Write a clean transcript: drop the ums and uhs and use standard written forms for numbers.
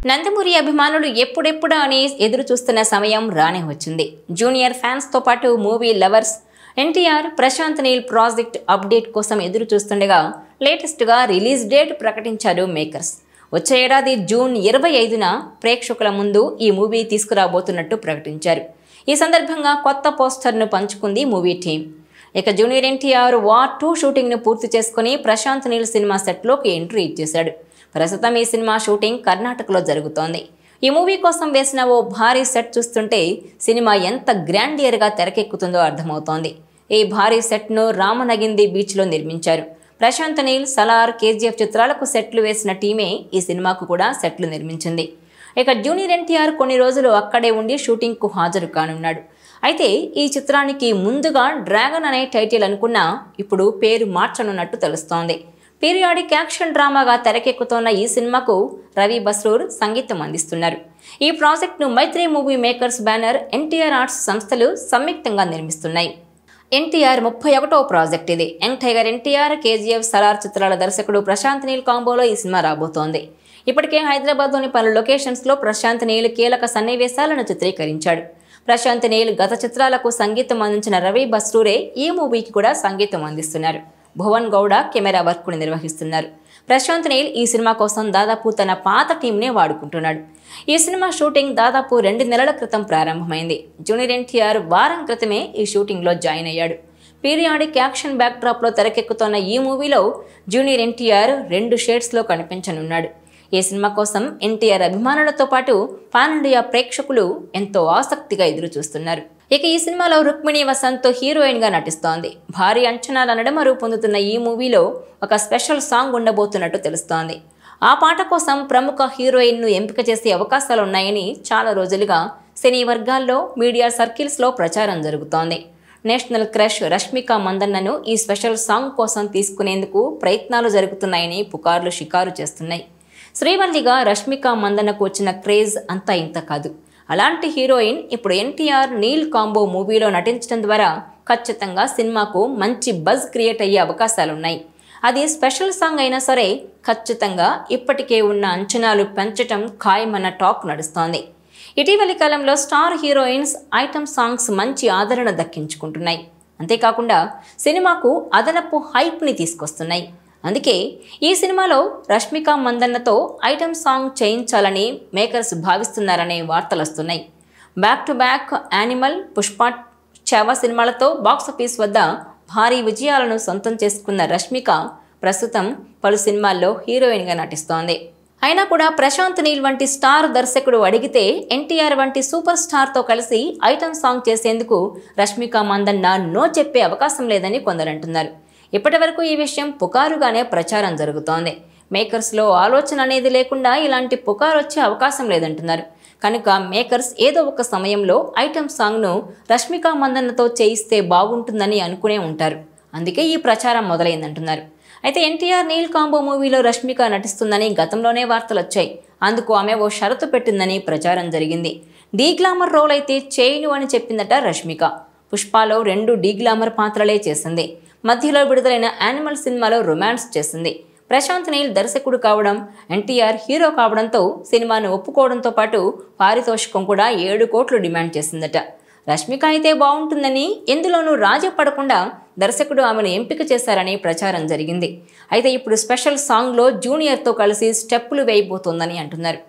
నందమూరి అభిమానులు ఎప్పుడెప్పుడా అని ఎదురు చూస్తున్న సమయం రానే వచ్చింది. జూనియర్ ఫ్యాన్స్ తో పాటు movie lovers NTR Prashanth Neel project update కోసం ఎదురు చూస్తుండగా లేటెస్ట్ గా రిలీజ్ డేట్ ప్రకటించారు మేకర్స్. వచ్చే ఏడాది జూన్ 25న ప్రేక్షకుల ముందు ఈ మూవీ తీసుకురాబోతున్నట్టు ప్రకటించారు. ఈ సందర్భంగా కొత్త పోస్టర్ను పంచుకుంది మూవీ టీం. ఇక జూనియర్ ఎన్టీఆర్ వార్ 2 షూటింగ్ను పూర్తి చేసుకుని ప్రశాంత్ నీల్ సినిమా సెట్లోకి ఎంట్రీ ఇచ్చేశాడు. ప్రస్తుతం ఈ సినిమా షూటింగ్ కర్ణాటకలో జరుగుతోంది. ఈ మూవీ కోసం వేసిన ఓ భారీ సెట్ చూస్తుంటే సినిమా ఎంత గ్రాండియర్గా తెరకెక్కుతుందో అర్థమవుతోంది. ఈ భారీ సెట్ను రామనగింది బీచ్లో నిర్మించారు. ప్రశాంత్ నీల్, సలార్, కేజీఎఫ్ చిత్రాలకు సెట్లు వేసిన టీమే ఈ సినిమాకు కూడా సెట్లు నిర్మించింది. ఇక జూనియర్ ఎన్టీఆర్ కొన్ని రోజులు అక్కడే ఉండి షూటింగ్కు హాజరు కానున్నాడు. అయితే ఈ చిత్రానికి ముందుగా డ్రాగన్ అనే టైటిల్ అనుకున్నా ఇప్పుడు పేరు మార్చనున్నట్టు తెలుస్తోంది. పీరియాడిక్ యాక్షన్ డ్రామాగా తెరకెక్కుతోన్న ఈ సినిమాకు రవి బస్రూర్ సంగీతం అందిస్తున్నారు. ఈ ప్రాజెక్ట్ను Mythri movie makers banner NTR arts సంస్థలు సంయుక్తంగా నిర్మిస్తున్నాయి. ఎన్టీఆర్ 31వ ప్రాజెక్ట్ ఇది. Young tiger NTR, KGF, Salaar చిత్రాల దర్శకుడు ప్రశాంత్ నీల్ కాంబోలో ఈ సినిమా రాబోతోంది. ఇప్పటికే హైదరాబాద్లోని పలు లొకేషన్స్లో ప్రశాంత్ నీల్ కీలక సన్నివేశాలను చిత్రీకరించాడు. ప్రశాంత్ నీల్ గత చిత్రాలకు సంగీతం అందించిన రవి బస్రూరే ఈ మూవీకి కూడా సంగీతం అందిస్తున్నారు. భువన్ గౌడ కెమెరా వర్క్ను నిర్వహిస్తున్నారు. ప్రశాంత్ నీల్ ఈ సినిమా కోసం దాదాపు తన పాత టీంనే వాడుకుంటున్నాడు. ఈ సినిమా షూటింగ్ దాదాపు 2 నెలల క్రితం ప్రారంభమైంది. జూనియర్ ఎన్టీఆర్ వారం క్రితమే ఈ షూటింగ్లో జాయిన్ అయ్యాడు. పీరియాడిక్ యాక్షన్ బ్యాక్డ్రాప్లో తెరకెక్కుతున్న ఈ మూవీలో జూనియర్ ఎన్టీఆర్ 2 షేడ్స్లో కనిపించనున్నాడు. ఈ సినిమా కోసం ఎన్టీఆర్ అభిమానులతో పాటు పాన్ ఇండియా ప్రేక్షకులు ఎంతో ఆసక్తిగా ఎదురు చూస్తున్నారు. ఇక ఈ సినిమాలో రుక్మిణి వసంత్ హీరోయిన్గా నటిస్తోంది. భారీ అంచనాల నడుమ రూపొందుతున్న ఈ మూవీలో ఒక స్పెషల్ సాంగ్ ఉండబోతున్నట్టు తెలుస్తోంది. ఆ పాట కోసం ప్రముఖ హీరోయిన్ను ఎంపిక చేసే అవకాశాలున్నాయని చాలా రోజులుగా సినీ వర్గాల్లో, మీడియా సర్కిల్స్లో ప్రచారం జరుగుతోంది. నేషనల్ క్రష్ రష్మిక మందన్నను ఈ స్పెషల్ సాంగ్ కోసం తీసుకునేందుకు ప్రయత్నాలు జరుగుతున్నాయని పుకార్లు షికారు చేస్తున్నాయి. శ్రీవల్లిగా రష్మిక మందన్నకు వచ్చిన క్రేజ్ అంతా ఇంత కాదు. అలాంటి హీరోయిన్ ఇప్పుడు ఎన్టీఆర్ నీల్ కాంబో మూవీలో నటించడం ద్వారా ఖచ్చితంగా సినిమాకు మంచి బజ్ క్రియేట్ అయ్యే అవకాశాలున్నాయి. అది స్పెషల్ సాంగ్ అయినా సరే ఖచ్చితంగా ఇప్పటికే ఉన్న అంచనాలు పెంచటం ఖాయమన్న టాక్ నడుస్తోంది. ఇటీవలి కాలంలో స్టార్ హీరోయిన్స్ ఐటమ్ సాంగ్స్ మంచి ఆదరణ దక్కించుకుంటున్నాయి. అంతేకాకుండా సినిమాకు అదనపు హైప్ని తీసుకొస్తున్నాయి. అందుకే ఈ సినిమాలో రష్మిక మందన్నతో ఐటమ్ సాంగ్ చేయించాలని మేకర్స్ భావిస్తున్నారనే వార్తలు వస్తున్నాయి. Back to back Animal, Pushpa, Chhaava సినిమాలతో బాక్సాఫీస్ వద్ద భారీ విజయాలను సొంతం చేసుకున్న రష్మిక ప్రస్తుతం పలు సినిమాల్లో హీరోయిన్గా నటిస్తోంది. అయినా కూడా ప్రశాంత్ నీల్ వంటి స్టార్ దర్శకుడు అడిగితే ఎన్టీఆర్ వంటి సూపర్ స్టార్తో కలిసి ఐటమ్ సాంగ్ చేసేందుకు రష్మిక మందన్న నో చెప్పే అవకాశం లేదని కొందరంటున్నారు. ఇప్పటి వరకు ఈ విషయం పుకారుగానే ప్రచారం జరుగుతోంది. మేకర్స్లో ఆలోచన అనేది లేకుండా ఇలాంటి పుకారు వచ్చే అవకాశం లేదంటున్నారు. కనుక మేకర్స్ ఏదో ఒక సమయంలో ఐటమ్ సాంగ్ను రష్మిక మందన్నతో చేయిస్తే బాగుంటుందని అనుకునే ఉంటారు. అందుకే ఈ ప్రచారం మొదలైందంటున్నారు. అయితే ఎన్టీఆర్ నీల్ కాంబో మూవీలో రష్మిక నటిస్తుందని గతంలోనే వార్తలు వచ్చాయి. అందుకు ఆమె ఓ షరతు పెట్టిందని ప్రచారం జరిగింది. డీ గ్లామర్ రోల్ అయితే చేయను అని చెప్పిందట రష్మిక. పుష్పలో 2 డీ గ్లామర్ పాత్రలే చేసింది. మధ్యలో విడుదలైన యానిమల్ సినిమాలో రొమాన్స్ చేసింది. ప్రశాంత్ నీల్ దర్శకుడు కావడం, ఎన్టీఆర్ హీరో కావడంతో సినిమాను ఒప్పుకోవడంతో పాటు పారితోషికం కూడా 7 కోట్లు డిమాండ్ చేసిందట. రష్మిక అయితే బాగుంటుందని, ఎందులోనూ రాజీ పడకుండా దర్శకుడు ఆమెను ఎంపిక చేశారని ప్రచారం జరిగింది. అయితే ఇప్పుడు స్పెషల్ సాంగ్లో జూనియర్తో కలిసి స్టెప్పులు వేయబోతోందని అంటున్నారు.